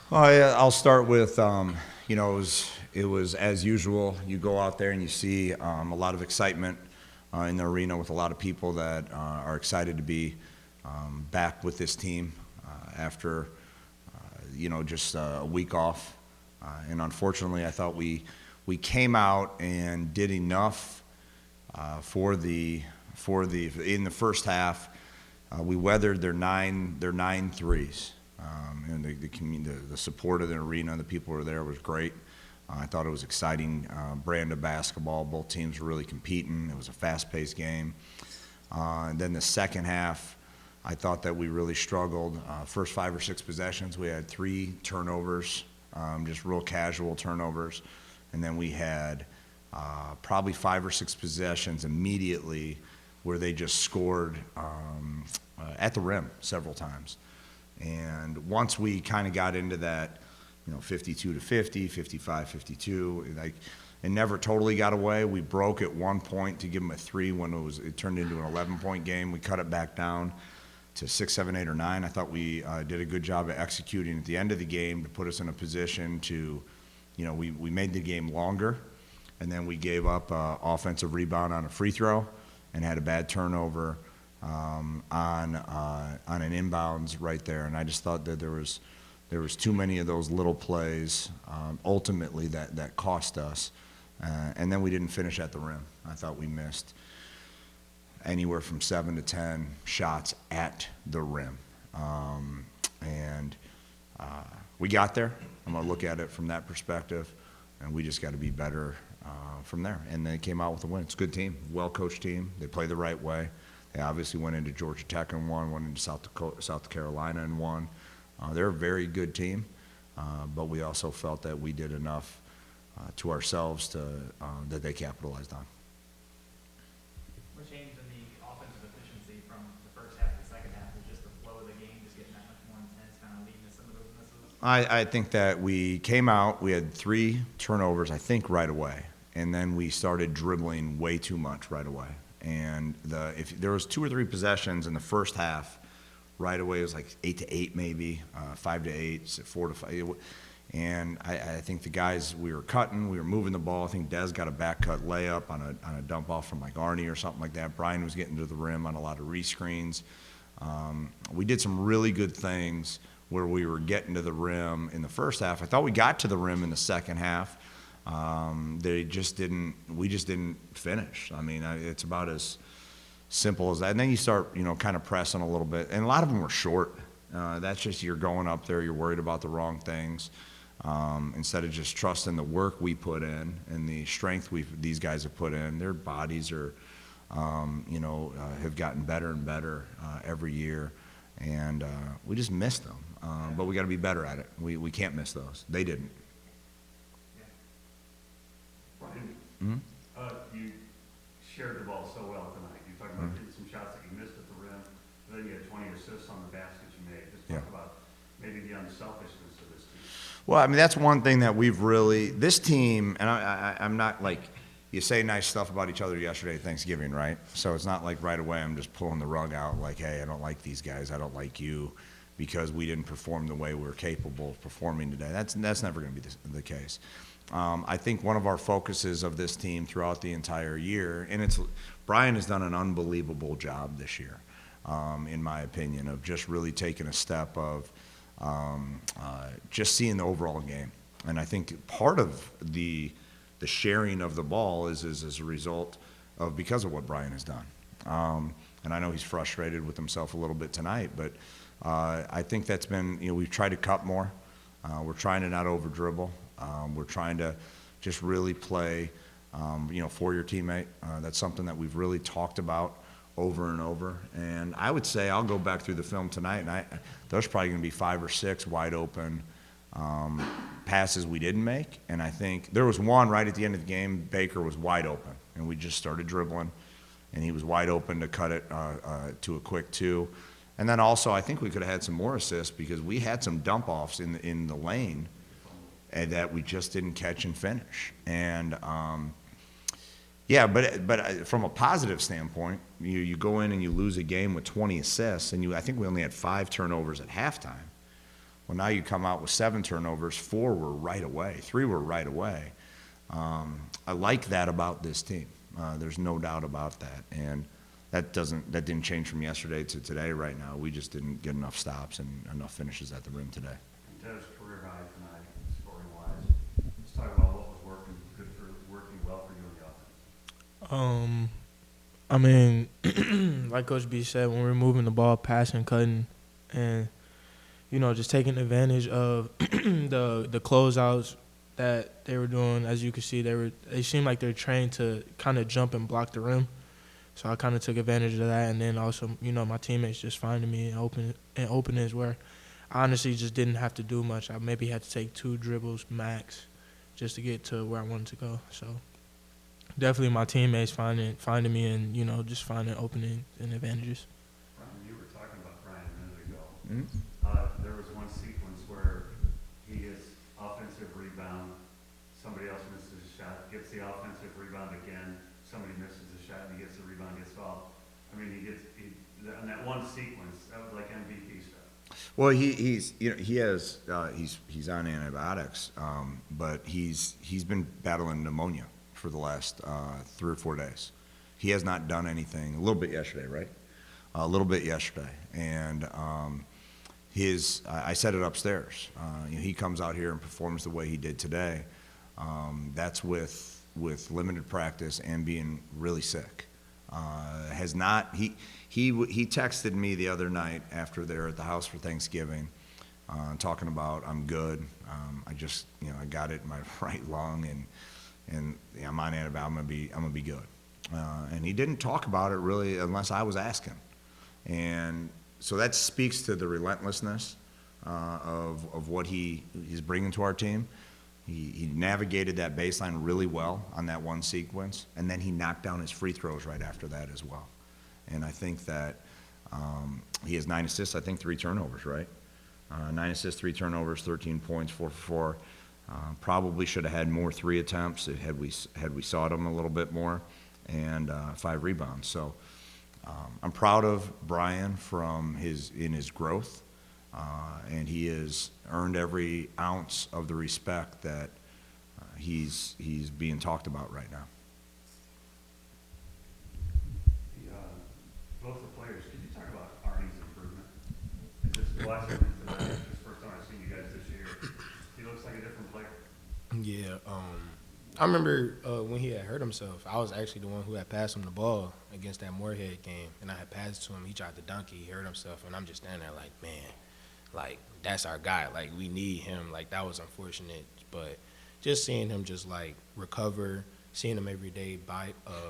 I'll start with, it was as usual. You go out there and you see a lot of excitement in the arena with a lot of people that are excited to be back with this team after, just a week off. And unfortunately, I thought we came out and did enough in the first half. We weathered their nine threes. And the support of the arena, the people who were there was great. I thought it was exciting brand of basketball. Both teams were really competing. It was a fast-paced game. And then the second half, I thought that we really struggled. First 5 or 6 possessions, we had 3 turnovers, just real casual turnovers. And then we had probably 5 or 6 possessions immediately where they just scored at the rim several times. And once we kind of got into that, 52 to 50, 55, 52, it never totally got away. We broke at one point to give them a 3 when it turned into an 11-point game. We cut it back down to 6, 7, 8, or 9. I thought we did a good job of executing at the end of the game to put us in a position to, we made the game longer, and then we gave up an offensive rebound on a free throw and had a bad turnover on an inbounds right there, and I just thought that there was too many of those little plays ultimately that cost us, and then we didn't finish at the rim. I thought we missed anywhere from 7 to 10 shots at the rim, and we got there. I'm going to look at it from that perspective, and we just got to be better from there. And they came out with a win. It's a good team, well-coached team. They play the right way. They obviously went into Georgia Tech and won, went into South Carolina and won. They're a very good team, but we also felt that we did enough to ourselves that they capitalized on. What changed in the offensive efficiency from the first half to the second half? Was just the flow of the game just getting that much more intense, kind of leading to some of those misses? I think that we came out, we had 3 turnovers, I think, right away, and then we started dribbling way too much right away. And if there was 2 or 3 possessions in the first half, right away it was like 8 to 8 maybe, 5 to 8, 4 to 5. And I think the guys, we were cutting, we were moving the ball. I think Dez got a back cut layup on a dump off from like Arnie or something like that. Brian was getting to the rim on a lot of rescreens. We did some really good things where we were getting to the rim in the first half. I thought we got to the rim in the second half. We just didn't finish. I mean, it's about as simple as that. And then you start, kind of pressing a little bit. And a lot of them were short. That's just, you're going up there, you're worried about the wrong things. Instead of just trusting the work we put in and the strength these guys have put in. Their bodies are, have gotten better and better every year. And we just missed them. But we got to be better at it. We can't miss those. They didn't. Brian, you shared the ball so well tonight. You talked about hitting some shots that you missed at the rim, and then you had 20 assists on the baskets you made. Just talk about maybe the unselfishness of this team. Well, I mean, that's one thing that this team, and I'm not like, you say nice stuff about each other yesterday at Thanksgiving, right? So it's not like right away I'm just pulling the rug out like, hey, I don't like these guys, I don't like you, because we didn't perform the way we were capable of performing today. That's never going to be the case. I think one of our focuses of this team throughout the entire year, and Brian has done an unbelievable job this year, in my opinion, of just really taking a step of just seeing the overall game. And I think part of the sharing of the ball is as a result of because of what Brian has done. And I know he's frustrated with himself a little bit tonight, but I think that's been, we've tried to cut more. We're trying to not over dribble. We're trying to just really play, for your teammate. That's something that we've really talked about over and over. And I would say I'll go back through the film tonight, and there's probably going to be 5 or 6 wide open passes we didn't make. And I think there was one right at the end of the game. Baker was wide open, and we just started dribbling, and he was wide open to cut it to a quick 2. And then also I think we could have had some more assists because we had some dump offs in the lane and that we just didn't catch and finish. And but from a positive standpoint, you go in and you lose a game with 20 assists, and I think we only had 5 turnovers at halftime. Well, now you come out with 7 turnovers, 4 were right away, 3 were right away. I like that about this team. There's no doubt about that, and that didn't change from yesterday to today. Right now, we just didn't get enough stops and enough finishes at the rim today. And Tev's career high tonight, scoring-wise. Let's talk about what was working well for you in the offense. I mean, like Coach B said, when we're moving the ball, passing, cutting, and just taking advantage of the closeouts that they were doing. As you can see, they seemed like they're trained to kind of jump and block the rim. So I kind of took advantage of that, and then also, my teammates just finding me and openings where I honestly just didn't have to do much. I maybe had to take 2 dribbles max just to get to where I wanted to go. So definitely my teammates finding me and just finding openings and advantages. Brian, you were talking about Brian a minute ago. Mm-hmm. There was one sequence where he gets offensive rebound, somebody else misses a shot, gets the offensive rebound again, somebody misses a shot, and he gets the rebound, gets fouled. I mean, on that one sequence, that was like MVP stuff. Well, he's on antibiotics, but he's been battling pneumonia for the last 3 or 4 days. He has not done anything. A little bit yesterday, right? A little bit yesterday, and I said it upstairs. He comes out here and performs the way he did today. That's with limited practice and being really sick. He texted me the other night after they're at the house for Thanksgiving, talking about I'm good. I just I got it in my right lung and I'm on antibiotics. I'm gonna be good. And he didn't talk about it really unless I was asking. And so that speaks to the relentlessness of what he's bringing to our team. He navigated that baseline really well on that one sequence, and then he knocked down his free throws right after that as well. And I think that he has 9 assists, I think 3 turnovers, right? 9 assists, 3 turnovers, 13 points, 4 for 4. Probably should have had more 3 attempts had we sought him a little bit more, and 5 rebounds. So I'm proud of Brian in his growth. And he has earned every ounce of the respect that he's being talked about right now. Both the players, could you talk about Arnie's improvement? Just watching him tonight, this is the first time I've seen you guys this year. He looks like a different player. Yeah, I remember when he had hurt himself, I was actually the one who had passed him the ball against that Moorhead game, and I had passed it to him. He tried to dunk it, he hurt himself, and I'm just standing there like, man, like, that's our guy. Like, we need him. Like, that was unfortunate. But just seeing him just, like, recover, seeing him every day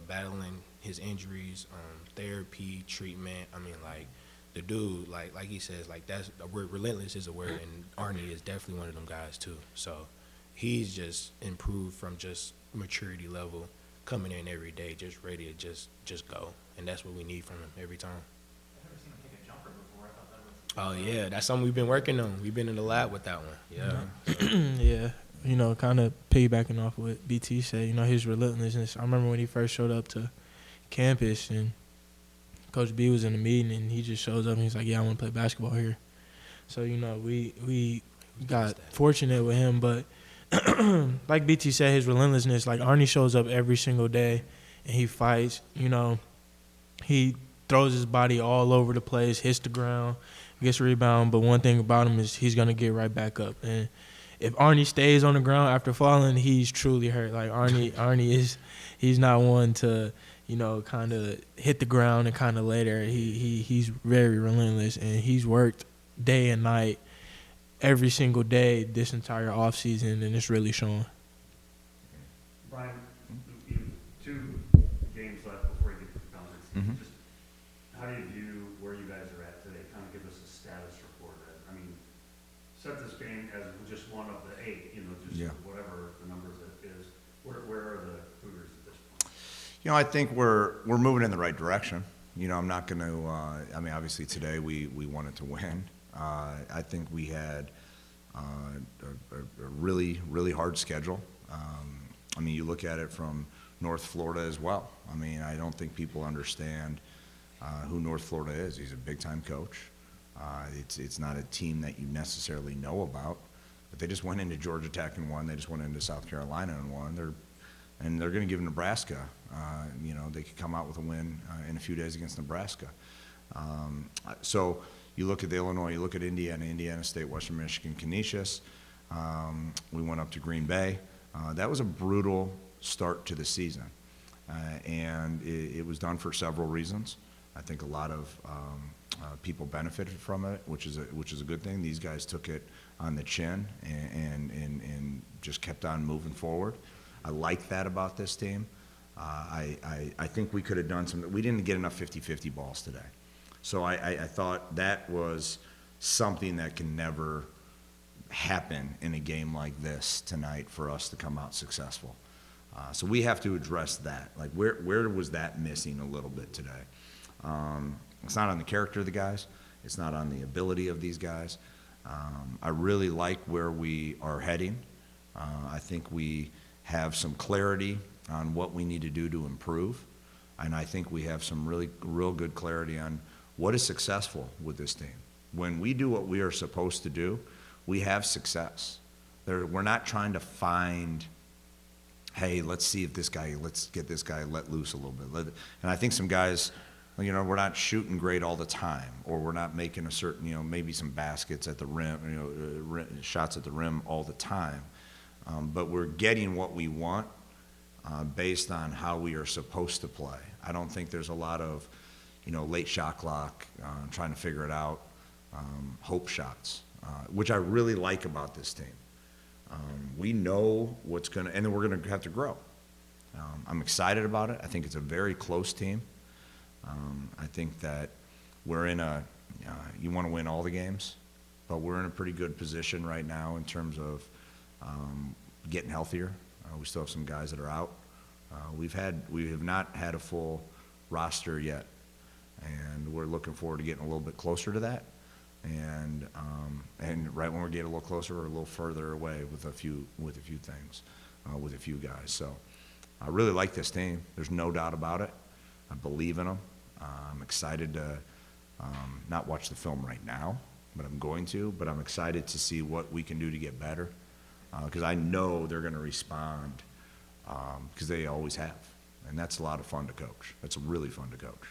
battling his injuries, therapy, treatment. I mean, like, the dude, like he says, like, that's a word. Relentless is a word, and Arnie is definitely one of them guys, too. So he's just improved from just maturity level, coming in every day, just ready to just go. And that's what we need from him every time. I've never seen him take a jumper before. I thought that was. Oh, yeah, that's something we've been working on. We've been in the lab with that one. Yeah. Yeah, kind of piggybacking off what BT said, his relentlessness. I remember when he first showed up to campus and Coach B was in the meeting and he just shows up and he's like, yeah, I want to play basketball here. So, we got fortunate with him, but like BT said, his relentlessness, like Arnie shows up every single day and he fights, he throws his body all over the place, hits the ground, gets a rebound, but one thing about him is he's going to get right back up. And if Arnie stays on the ground after falling, he's truly hurt. Like Arnie he's not one to, kind of hit the ground and kind of lay there. He's very relentless, and he's worked day and night every single day this entire offseason, and it's really showing. Brian, you have 2 games left before you get to the conference. Mm-hmm. Just how do you view where you guys are at today? Kind of give us a status report. I mean, set this game as just one of the 8, whatever the numbers it is. Where are the Cougars at this point? I think we're moving in the right direction. I'm not going to. Obviously today we wanted to win. I think we had a really, really hard schedule. You look at it from North Florida as well. I don't think people understand who North Florida is. He's a big-time coach. It's not a team that you necessarily know about, but they just went into Georgia Tech and won. They just went into South Carolina and won. They're going to give Nebraska. They could come out with a win in a few days against Nebraska. So you look at the Illinois, you look at Indiana State, Western Michigan, Canisius. We went up to Green Bay. That was a brutal start to the season, and it was done for several reasons. I think a lot of people benefited from it, which is a good thing. These guys took it on the chin and just kept on moving forward. I like that about this team. I think we could have done something. We didn't get enough 50-50 balls today. So I thought that was something that can never happen in a game like this tonight for us to come out successful. So we have to address that. Like, where was that missing a little bit today? It's not on the character of the guys. It's not on the ability of these guys. I really like where we are heading. I think we have some clarity on what we need to do to improve. And I think we have some real good clarity on what is successful with this team. When we do what we are supposed to do, we have success. We're not trying to find, hey, let's get this guy let loose a little bit. And I think some guys, we're not shooting great all the time, or we're not making a certain, maybe some baskets at the rim, shots at the rim all the time. But we're getting what we want based on how we are supposed to play. I don't think there's a lot of, late shot clock, trying to figure it out, hope shots, which I really like about this team. We know what's and then we're going to have to grow. I'm excited about it. I think it's a very close team. I think that we're in you want to win all the games, but we're in a pretty good position right now in terms of getting healthier. We still have some guys that are out. We have not had a full roster yet, and we're looking forward to getting a little bit closer to that. And right when we get a little closer, we're a little further away with a few things, with a few guys. So I really like this team. There's no doubt about it. I believe in them. I'm excited to not watch the film right now, but I'm going to. But I'm excited to see what we can do to get better, because I know they're going to respond, because they always have. And that's a lot of fun to coach. That's really fun to coach.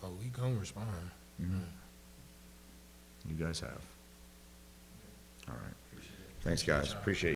Oh, we gonna respond. Mm-hmm. You guys have. All right. Thanks, guys. Appreciate it.